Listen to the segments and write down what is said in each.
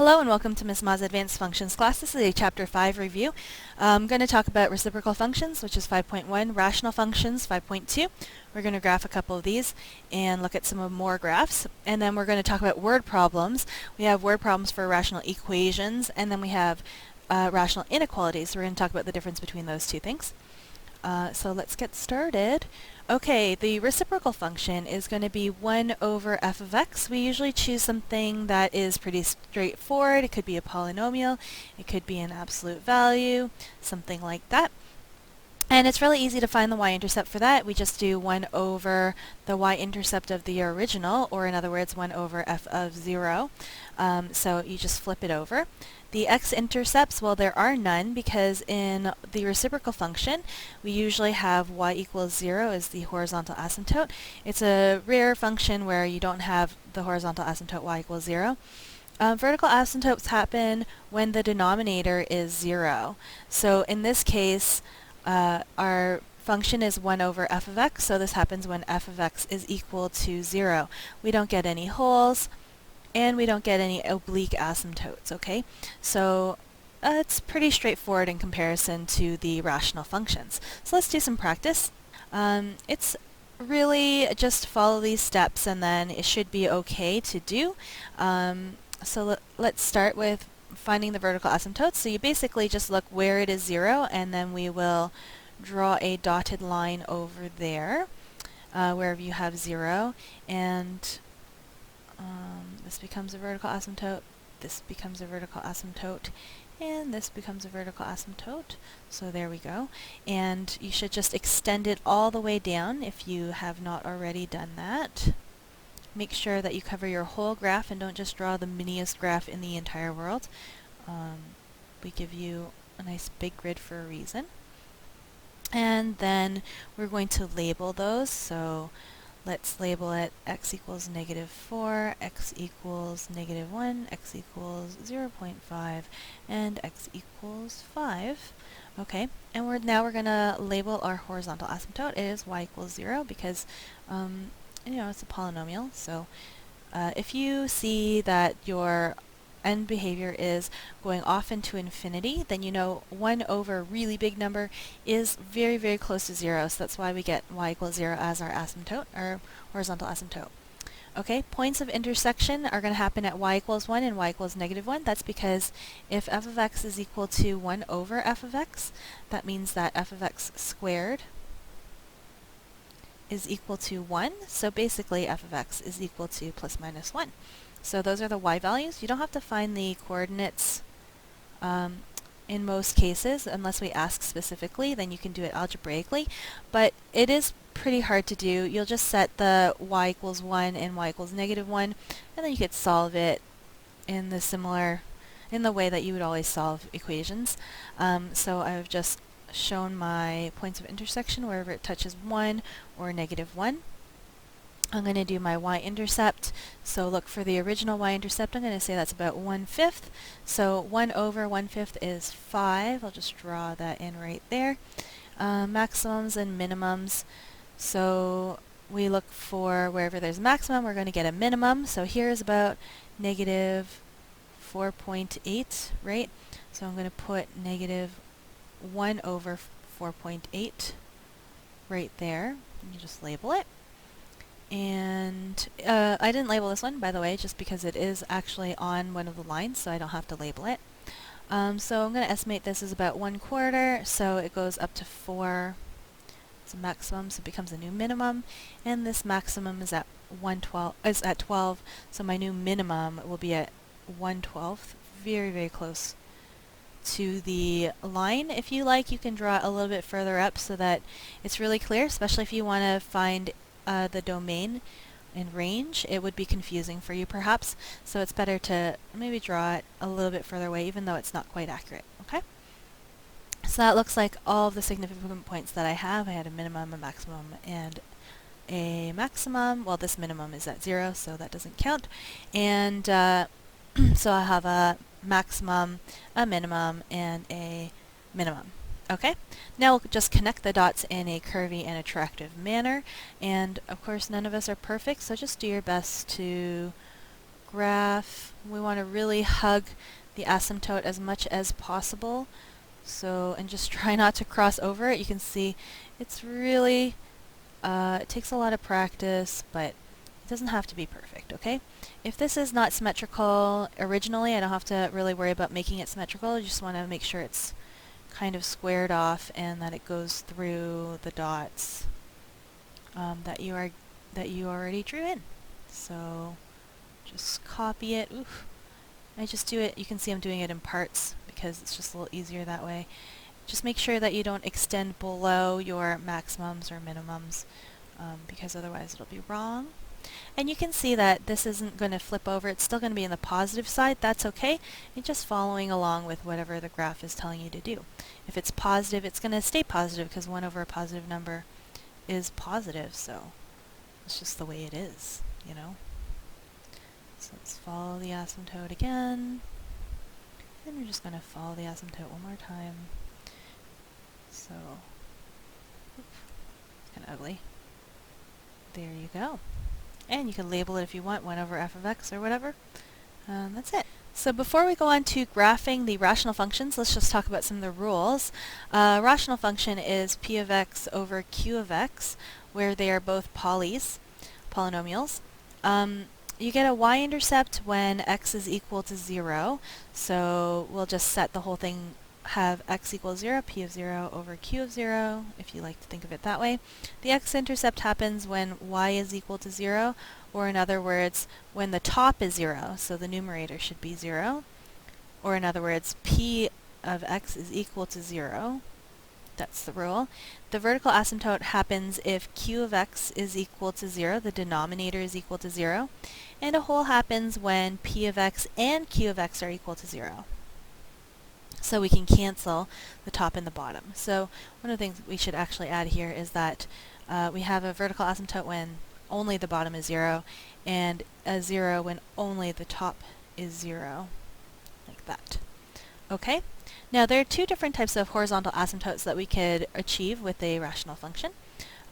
Hello and welcome to Ms. Ma's Advanced Functions class. This is a Chapter 5 review. I'm going to talk about reciprocal functions, which is 5.1, rational functions, 5.2. We're going to graph a couple of these and look at some more graphs. And then we're going to talk about word problems. We have word problems for rational equations, and then we have rational inequalities. So we're going to talk about the difference between those two things. So let's get started. Okay, the reciprocal function is going to be 1 over f of x. We usually choose something that is pretty straightforward. It could be a polynomial, it could be an absolute value, something like that. And it's really easy to find the y-intercept for that. We just do 1 over the y-intercept of the original, or in other words, 1 over f of 0. So you just flip it over. The x-intercepts, well, there are none because in the reciprocal function, we usually have y equals 0 as the horizontal asymptote. It's a rare function where you don't have the horizontal asymptote y equals 0. Vertical asymptotes happen when the denominator is 0. So in this case, our function is 1 over f of x, so this happens when f of x is equal to 0. We don't get any holes, and we don't get any oblique asymptotes, okay? So it's pretty straightforward in comparison to the rational functions. So let's do some practice. It's really just follow these steps and then it should be okay to do. So let's start with finding the vertical asymptotes. So you basically just look where it is 0 and then we will draw a dotted line over there wherever you have 0, and this becomes a vertical asymptote, this becomes a vertical asymptote, and this becomes a vertical asymptote. So there we go. And you should just extend it all the way down if you have not already done that. Make sure that you cover your whole graph and don't just draw the miniest graph in the entire world. We give you a nice big grid for a reason. And then we're going to label those. So let's label it x equals -4, x equals -1, x equals 0.5, and x equals 5. Okay, and now we're going to label our horizontal asymptote. It is y equals 0 because, it's a polynomial. So if you see that your end behavior is going off into infinity, then you know 1 over a really big number is very, very close to 0. So that's why we get y equals 0 as our asymptote, or horizontal asymptote. Okay, points of intersection are going to happen at y equals 1 and y equals -1. That's because if f of x is equal to 1 over f of x, that means that f of x squared is equal to 1. So basically f of x is equal to plus minus 1. So those are the y values. You don't have to find the coordinates in most cases unless we ask specifically, then you can do it algebraically. But it is pretty hard to do. You'll just set the y equals 1 and y equals -1, and then you could solve it in the way that you would always solve equations. So I've just shown my points of intersection wherever it touches 1 or -1. I'm going to do my y-intercept. So look for the original y-intercept. I'm going to say that's about 1/5. So 1 over 1/5 is 5. I'll just draw that in right there. Maximums and minimums. So we look for wherever there's a maximum, we're going to get a minimum. So here's about -4.8, right? So I'm going to put -1 over 4.8 right there. You just label it. And I didn't label this one, by the way, just because it is actually on one of the lines, so I don't have to label it. So I'm going to estimate this as about 1/4, so it goes up to 4. It's a maximum, so it becomes a new minimum. And this maximum is at 12, so my new minimum will be at 1/12, very, very close to the line. If you like, you can draw it a little bit further up so that it's really clear, especially if you want to find the domain and range. It would be confusing for you perhaps, so it's better to maybe draw it a little bit further away even though it's not quite accurate. Okay, so that looks like all of the significant points that I have. I had a minimum, a maximum, and a maximum. Well, this minimum is at 0, so that doesn't count. And so I have a maximum, a minimum, and a minimum. Okay, now we'll just connect the dots in a curvy and attractive manner, and of course none of us are perfect, so just do your best to graph, we want to really hug the asymptote as much as possible. So, and just try not to cross over it. You can see it's really, it takes a lot of practice, but it doesn't have to be perfect, okay? If this is not symmetrical originally, I don't have to really worry about making it symmetrical. You just want to make sure it's kind of squared off and that it goes through the dots that you already drew in. So just copy it. Oof. I just do it, you can see I'm doing it in parts because it's just a little easier that way. Just make sure that you don't extend below your maximums or minimums because otherwise it'll be wrong. And you can see that this isn't going to flip over, it's still going to be in the positive side. That's okay. You're just following along with whatever the graph is telling you to do. If it's positive, it's going to stay positive because 1 over a positive number is positive, so it's just the way it is, you know. So let's follow the asymptote again. And we're just going to follow the asymptote one more time. So, it's kind of ugly. There you go. And you can label it if you want, 1 over f of x or whatever. That's it. So before we go on to graphing the rational functions, let's just talk about some of the rules. Rational function is p of x over q of x, where they are both polynomials. You get a y-intercept when x is equal to 0, so we'll just set the whole thing, have x equals 0, p of 0 over q of 0, if you like to think of it that way. The x-intercept happens when y is equal to 0, or in other words, when the top is 0, so the numerator should be 0, or in other words, p of x is equal to 0. That's the rule. The vertical asymptote happens if q of x is equal to 0, the denominator is equal to 0, and a whole happens when p of x and q of x are equal to 0. So we can cancel the top and the bottom. So one of the things we should actually add here is that we have a vertical asymptote when only the bottom is 0, and a 0 when only the top is 0, like that. Okay? Now there are two different types of horizontal asymptotes that we could achieve with a rational function.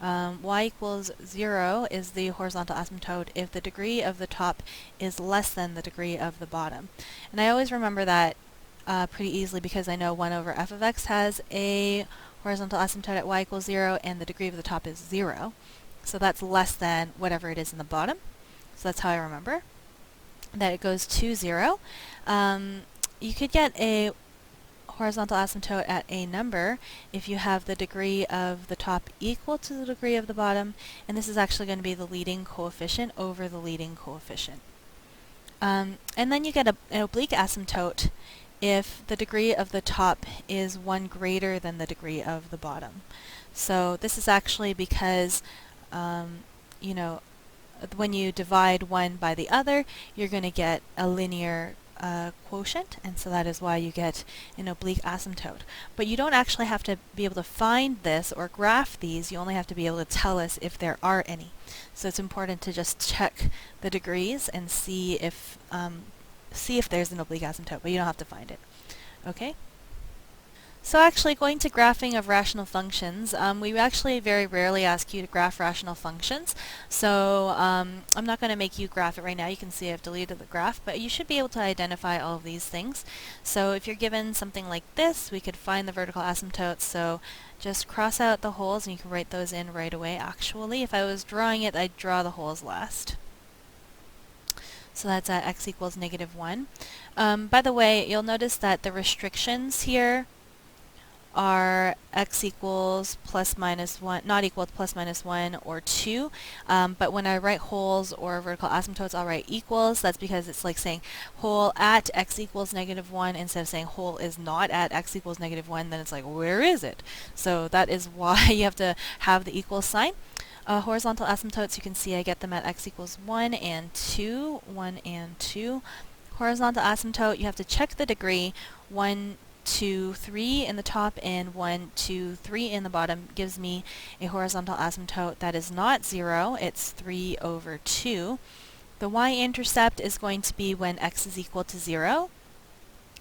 Y equals 0 is the horizontal asymptote if the degree of the top is less than the degree of the bottom. And I always remember that pretty easily because I know 1 over f of x has a horizontal asymptote at y equals 0 and the degree of the top is 0. So that's less than whatever it is in the bottom. So that's how I remember that it goes to 0. You could get a horizontal asymptote at a number if you have the degree of the top equal to the degree of the bottom, and this is actually going to be the leading coefficient over the leading coefficient. And then you get an oblique asymptote if the degree of the top is 1 greater than the degree of the bottom. So this is actually because, you know, when you divide one by the other, you're going to get a linear quotient, and so that is why you get an oblique asymptote. But you don't actually have to be able to find this or graph these, you only have to be able to tell us if there are any. So it's important to just check the degrees and see if there's an oblique asymptote, but you don't have to find it. Okay? So actually going to graphing of rational functions, we actually very rarely ask you to graph rational functions, so I'm not going to make you graph it right now. You can see I've deleted the graph, but you should be able to identify all of these things. So if you're given something like this, we could find the vertical asymptotes, so just cross out the holes and you can write those in right away. Actually, if I was drawing it, I'd draw the holes last. So that's at x equals -1. By the way, you'll notice that the restrictions here are x equals plus minus 1, not equal to plus minus 1 or 2, but when I write holes or vertical asymptotes, I'll write equals. That's because it's like saying hole at x equals -1 instead of saying hole is not at x equals -1, then it's like, where is it? So that is why you have to have the equal sign. Horizontal asymptotes, you can see I get them at x equals 1 and 2, 1 and 2. Horizontal asymptote, you have to check the degree. 1, 2, 3 in the top and 1, 2, 3 in the bottom gives me a horizontal asymptote that is not 0, it's 3 over 2. The y-intercept is going to be when x is equal to 0.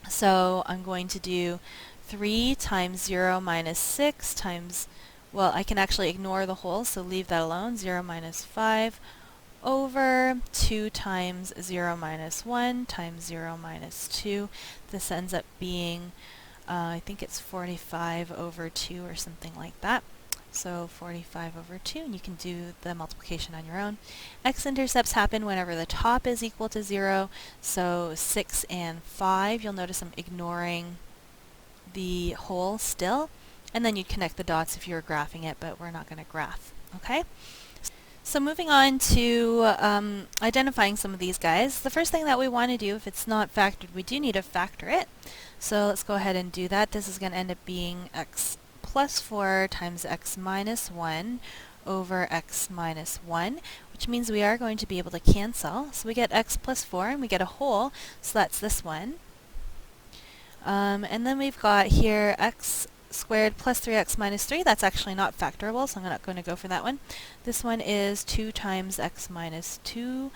So I'm going to do 3 times 0 minus 6 times, well, I can actually ignore the whole, so leave that alone, 0 minus 5 over 2 times 0 minus 1 times 0 minus 2. This ends up being, I think it's 45 over 2 or something like that. So 45 over 2, and you can do the multiplication on your own. X-intercepts happen whenever the top is equal to 0, so 6 and 5. You'll notice I'm ignoring the whole still, and then you'd connect the dots if you were graphing it, but we're not going to graph, okay? So moving on to identifying some of these guys, the first thing that we want to do, if it's not factored, we do need to factor it. So let's go ahead and do that. This is going to end up being x plus 4 times x minus 1 over x minus 1, which means we are going to be able to cancel. So we get x plus 4 and we get a whole, so that's this one. And then we've got here x squared plus 3x minus 3. That's actually not factorable, so I'm not going to go for that one. This one is 2 times x minus 2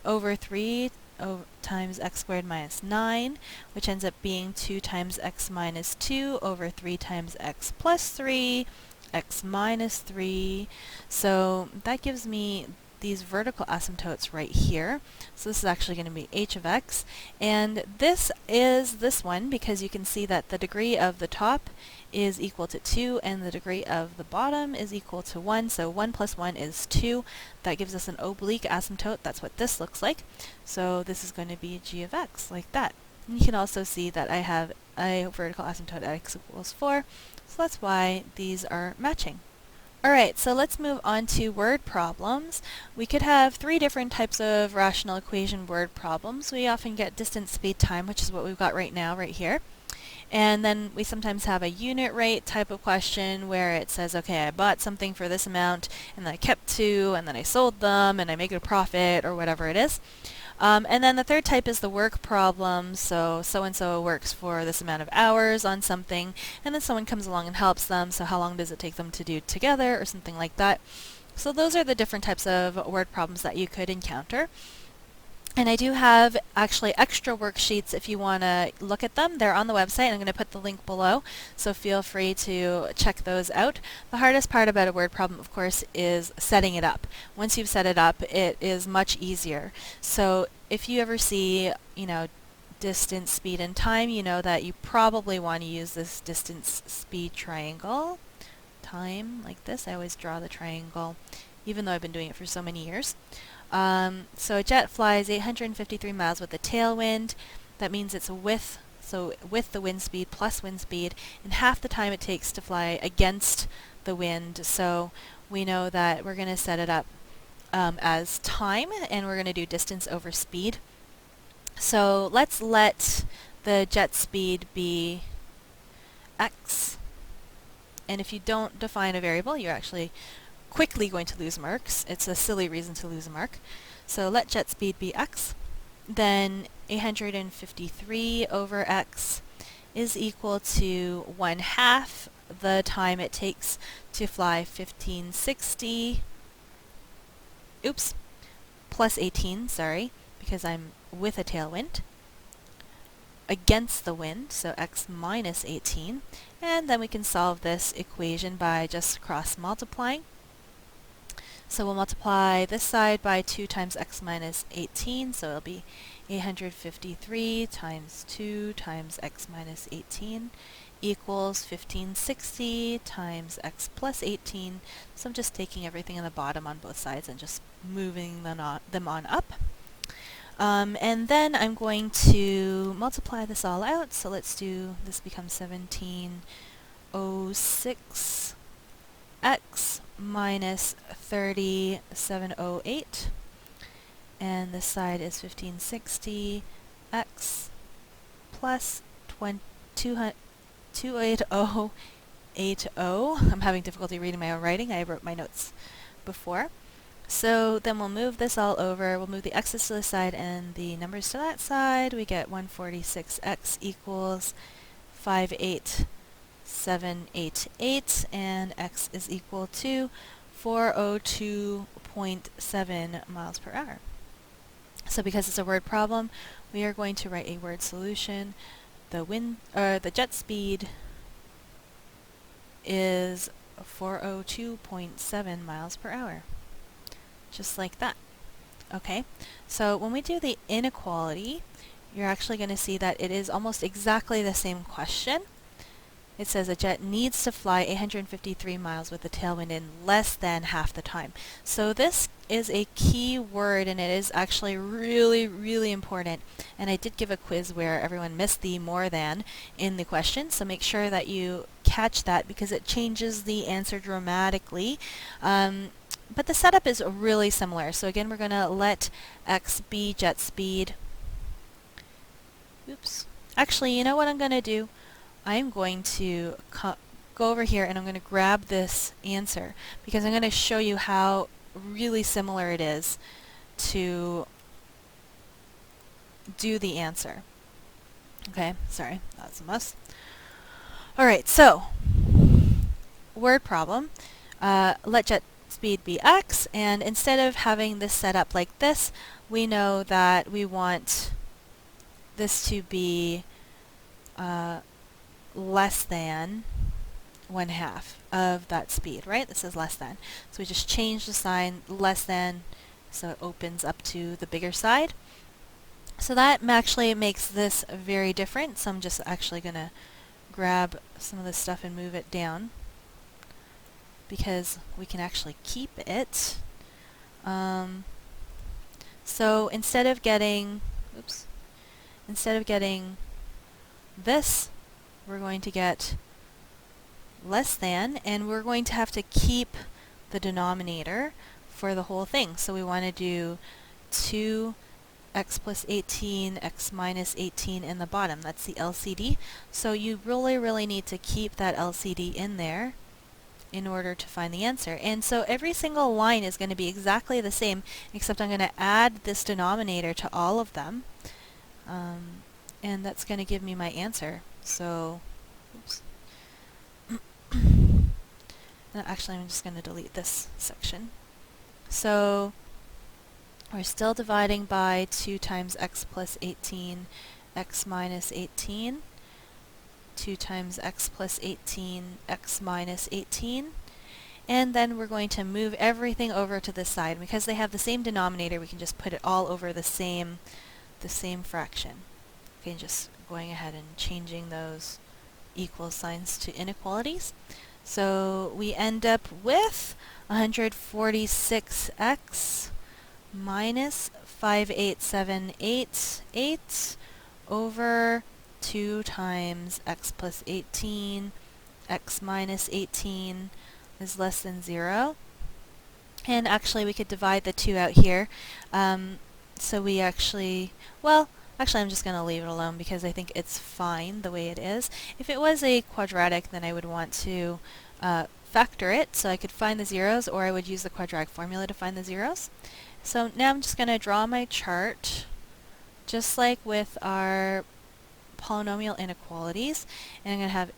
over 3 times x squared minus 9, which ends up being 2 times x minus 2 over 3 times x plus 3, x minus 3. So that gives me these vertical asymptotes right here. So this is actually going to be h of x, and this is this one because you can see that the degree of the top is equal to 2 and the degree of the bottom is equal to 1, so 1 plus 1 is 2. That gives us an oblique asymptote. That's what this looks like. So this is going to be g of x, like that. And you can also see that I have a vertical asymptote at x equals 4, so that's why these are matching. Alright, so let's move on to word problems. We could have 3 different types of rational equation word problems. We often get distance, speed, time, which is what we've got right now, right here. And then we sometimes have a unit rate type of question where it says, okay, I bought something for this amount, and then I kept 2, and then I sold them, and I make a profit, or whatever it is. And then the third type is the work problem, so so-and-so works for this amount of hours on something, and then someone comes along and helps them, so how long does it take them to do together, or something like that. So those are the different types of word problems that you could encounter. And I do have actually extra worksheets if you want to look at them. They're on the website. I'm going to put the link below, so feel free to check those out. The hardest part about a word problem, of course, is setting it up. Once you've set it up, it is much easier. So if you ever see, distance, speed, and time, you know that you probably want to use this distance, speed triangle. Time, like this. I always draw the triangle, even though I've been doing it for so many years. So a jet flies 853 miles with a tailwind. That means it's with the wind speed plus wind speed, and half the time it takes to fly against the wind. So we know that we're going to set it up as time, and we're going to do distance over speed. So let's let the jet speed be x. And if you don't define a variable, you're actually quickly going to lose marks. It's a silly reason to lose a mark. So let jet speed be x. Then 853 over x is equal to 1/2 the time it takes to fly 1560. Oops. Plus 18, sorry, because I'm with a tailwind. Against the wind, so x minus 18. And then we can solve this equation by just cross multiplying. So we'll multiply this side by 2 times x minus 18, so it'll be 853 times 2 times x minus 18 equals 1560 times x plus 18. So I'm just taking everything in the bottom on both sides and just moving them on up. And then I'm going to multiply this all out, so let's do, this becomes 1706 x minus 3708, and this side is 1560 x plus 28080. I'm having difficulty reading my own writing. I wrote my notes before. So then we'll move this all over. We'll move the x's to this side and the numbers to that side. We get 146x equals 58788, and x is equal to 402.7 miles per hour. So because it's a word problem, we are going to write a word solution. The jet speed is 402.7 miles per hour. Just like that. Okay, so when we do the inequality, you're actually going to see that it is almost exactly the same question. It says a jet needs to fly 853 miles with a tailwind in less than half the time. So this is a key word, and it is actually really, really important. And I did give a quiz where everyone missed the more than in the question, so make sure that you catch that because it changes the answer dramatically. But the setup is really similar. So again, we're going to let x be jet speed. Oops. Actually, you know what I'm going to do? I'm going to go over here and I'm going to grab this answer because I'm going to show you how really similar it is to do the answer. Okay, sorry, that's a mess. Alright, so word problem. Let jet speed be x, and instead of having this set up like this, we know that we want this to be less than 1/2 of that speed, right? This is less than. So we just change the sign less than so it opens up to the bigger side. So that actually makes this very different. So I'm just actually going to grab some of this stuff and move it down because we can actually keep it. So instead of getting this, we're going to get less than, and we're going to have to keep the denominator for the whole thing. So we want to do 2x plus 18, x minus 18 in the bottom. That's the LCD. So you really, really need to keep that LCD in there in order to find the answer. And so every single line is going to be exactly the same, except I'm going to add this denominator to all of them. And that's going to give me my answer. So, oops. No, actually, I'm just going to delete this section. So we're still dividing by 2 times x plus 18, x minus 18, 2 times x plus 18, x minus 18. And then we're going to move everything over to this side. Because they have the same denominator, we can just put it all over the same fraction. Okay, just going ahead and changing those equal signs to inequalities. So we end up with 146x minus 58788 over 2 times x plus 18, x minus 18 is less than 0. And actually we could divide the 2 out here. So we actually, well, actually I'm just going to leave it alone because I think it's fine the way it is. If it was a quadratic, then I would want to factor it so I could find the zeros, or I would use the quadratic formula to find the zeros. So now I'm just going to draw my chart just like with our polynomial inequalities, and I'm going to have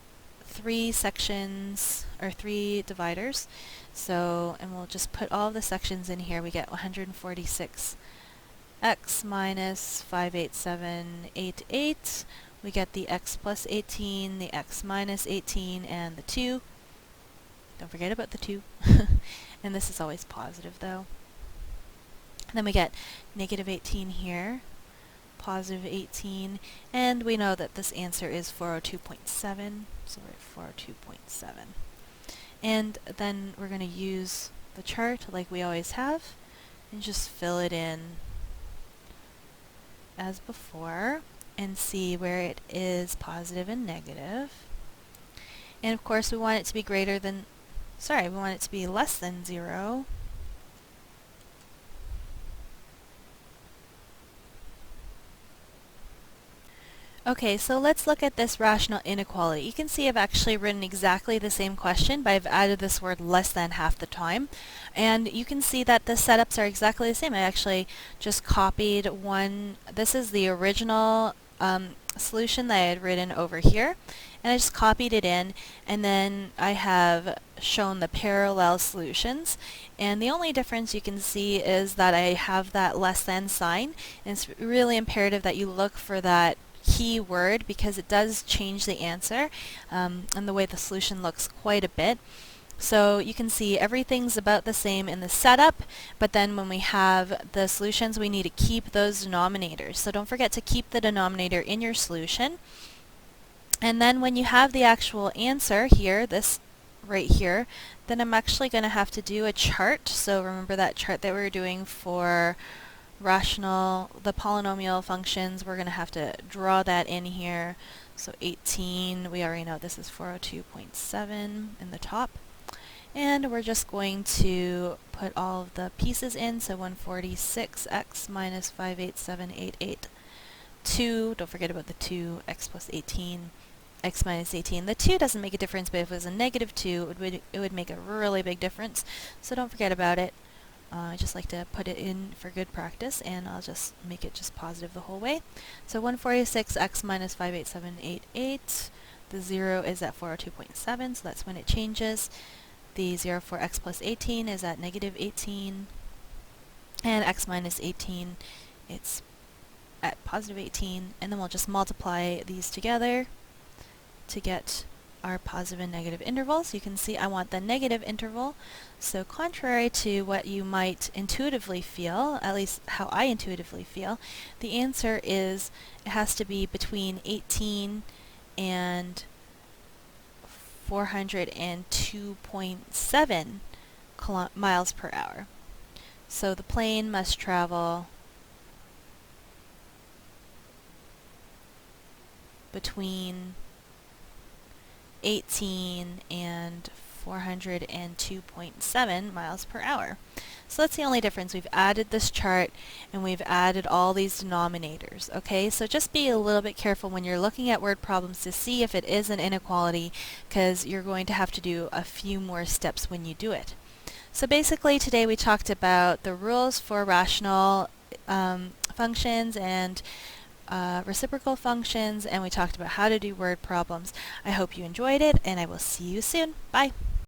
3 sections or 3 dividers. So, and we'll just put all the sections in here. We get 146 x minus 58788. We get the x plus 18, the x minus 18, and the 2. Don't forget about the 2. And this is always positive though. And then we get negative 18 here, positive 18, and we know that this answer is 402.7, so we're at 402.7. And then we're going to use the chart like we always have and just fill it in as before and see where it is positive and negative. And of course we want it to be greater than, we want it to be less than 0. Okay, so let's look at this rational inequality. You can see I've actually written exactly the same question, but I've added this word less than half the time. And you can see that the setups are exactly the same. I actually just copied one. This is the original solution that I had written over here. And I just copied it in, and then I have shown the parallel solutions. And the only difference you can see is that I have that less than sign. And it's really imperative that you look for that key word because it does change the answer and the way the solution looks quite a bit. So you can see everything's about the same in the setup, but then when we have the solutions, we need to keep those denominators. So don't forget to keep the denominator in your solution. And then when you have the actual answer here, this right here, then I'm actually going to have to do a chart. So remember that chart that we were doing for the polynomial functions, we're going to have to draw that in here. So 18, we already know this is 402.7 in the top. And we're just going to put all of the pieces in, so 146x minus 58788. 2, don't forget about the 2, x plus 18, x minus 18. The 2 doesn't make a difference, but if it was a negative 2, it would make a really big difference, so don't forget about it. I just like to put it in for good practice, and I'll just make it just positive the whole way. So 146x minus 58788, the 0 is at 402.7, so that's when it changes. The 0 for x plus 18 is at negative 18, and x minus 18, it's at positive 18, and then we'll just multiply these together to get our positive and negative intervals. You can see I want the negative interval, so contrary to what you might intuitively feel, at least how I intuitively feel, the answer is it has to be between 18 and 402.7 miles per hour. So the plane must travel between 18 and 402.7 miles per hour. So that's the only difference. We've added this chart and we've added all these denominators. Okay, so just be a little bit careful when you're looking at word problems to see if it is an inequality, because you're going to have to do a few more steps when you do it. So basically today we talked about the rules for rational functions and reciprocal functions, and we talked about how to do word problems. I hope you enjoyed it, and I will see you soon. Bye!